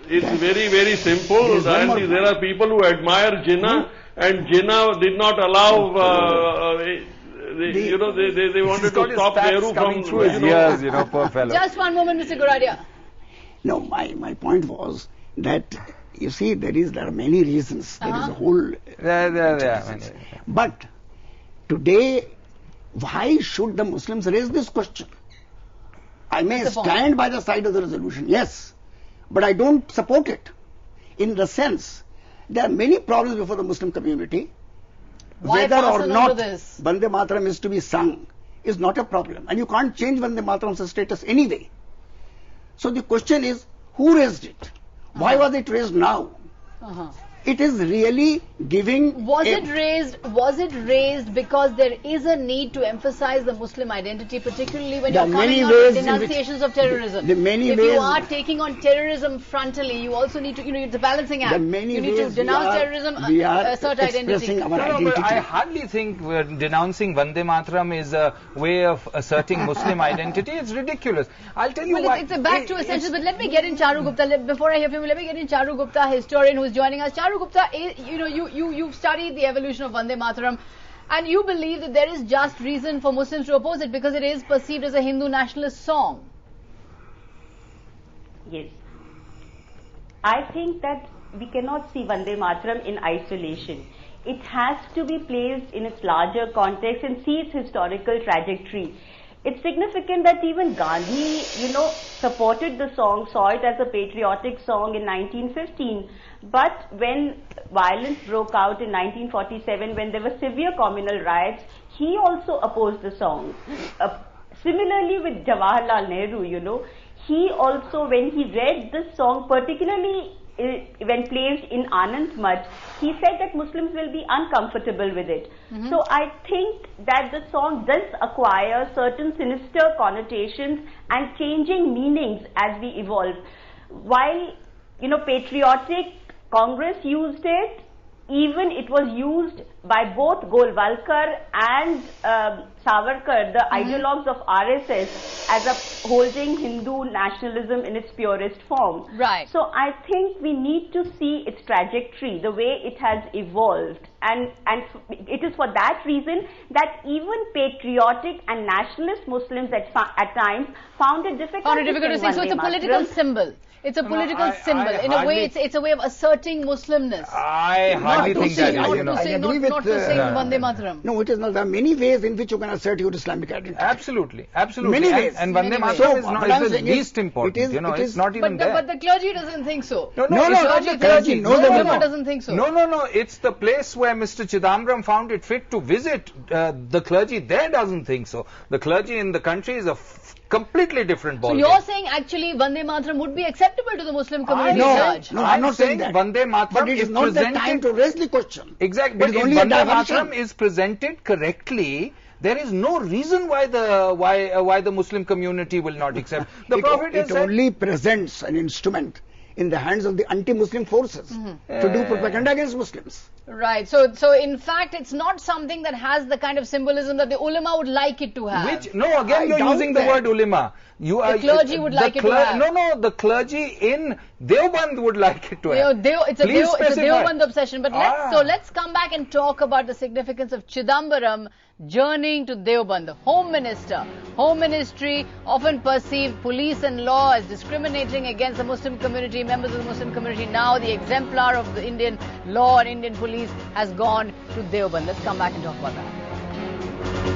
It's very, very simple. And there are people who admire Jinnah, and Jinnah did not allow. They wanted to stop Nehru from through his ears, poor fellow. Just one moment, Mr. Goradia. No, my point was that, you see, there are many reasons. There is a whole... But today, why should the Muslims raise this question? I may stand by the side of the resolution, yes, but I don't support it. In the sense, there are many problems before the Muslim community. Why whether or not this? Vande Mataram is to be sung is not a problem. And you can't change Vande Mataram's status anyway. So the question is, who raised it? Why was it raised now? It is really giving... Was it raised because there is a need to emphasize the Muslim identity, particularly when you're coming on with denunciations of terrorism? If you are taking on terrorism frontally, you also need to, it's a balancing act. You need to denounce terrorism, assert identity. No, but I hardly think denouncing Vande Mataram is a way of asserting Muslim identity. It's ridiculous. I'll tell you why. It's back to essentials, but let me get in Charu Gupta. Before I hear from you, let me get in Charu Gupta, historian who is joining us. Charu Gupta, you've studied the evolution of Vande Mataram, and you believe that there is just reason for Muslims to oppose it because it is perceived as a Hindu nationalist song. Yes. I think that we cannot see Vande Mataram in isolation. It has to be placed in its larger context and see its historical trajectory. It's significant that even Gandhi, supported the song, saw it as a patriotic song in 1915. But when violence broke out in 1947, when there were severe communal riots, he also opposed the song. Similarly with Jawaharlal Nehru, he also, when he read this song, particularly when placed in Anand Math, he said that Muslims will be uncomfortable with it. So I think that the song does acquire certain sinister connotations and changing meanings as we evolve. While, patriotic Congress used it, even it was used by both Golwalkar and Savarkar, the ideologues of RSS, as a holding Hindu nationalism in its purest form. Right. So I think we need to see its trajectory, the way it has evolved. And it is for that reason that even patriotic and nationalist Muslims at times found it difficult to sing. So it's a political symbol. It's a political symbol. In a way, it's a way of asserting Muslimness. I hardly think that. Not to sing Vande Mataram. No, it is not. There are many ways in which you can assert your Islamic identity. Absolutely. Many ways. And Vande Mataram is the least important. It's not even there. But the clergy doesn't think so. No, the clergy. No, doesn't think so. No. It's the place where Mr. Chidambaram found it fit to visit. The clergy there doesn't think so. The clergy in the country is a completely different ballgame. So you're saying actually Vande Mataram would be acceptable to the Muslim community? No, I'm not saying that. Vande Mataram but it is not the time to raise the question. Exactly. But if Vande Mataram is presented correctly, there is no reason why the Muslim community will not accept. The Prophet it only presents an instrument in the hands of the anti-Muslim forces to do propaganda against Muslims. Right. So in fact, it's not something that has the kind of symbolism that the ulama would like it to have. You're using the word ulama. The clergy would like it to have. No, the clergy in Deoband would like it to have. It's a Deoband obsession. But let's come back and talk about the significance of Chidambaram journeying to Deoband, the Home Minister. Home Ministry often perceived police and law as discriminating against the Muslim community, members of the Muslim community. Now the exemplar of the Indian law and Indian police has gone to Deoband. Let's come back and talk about that.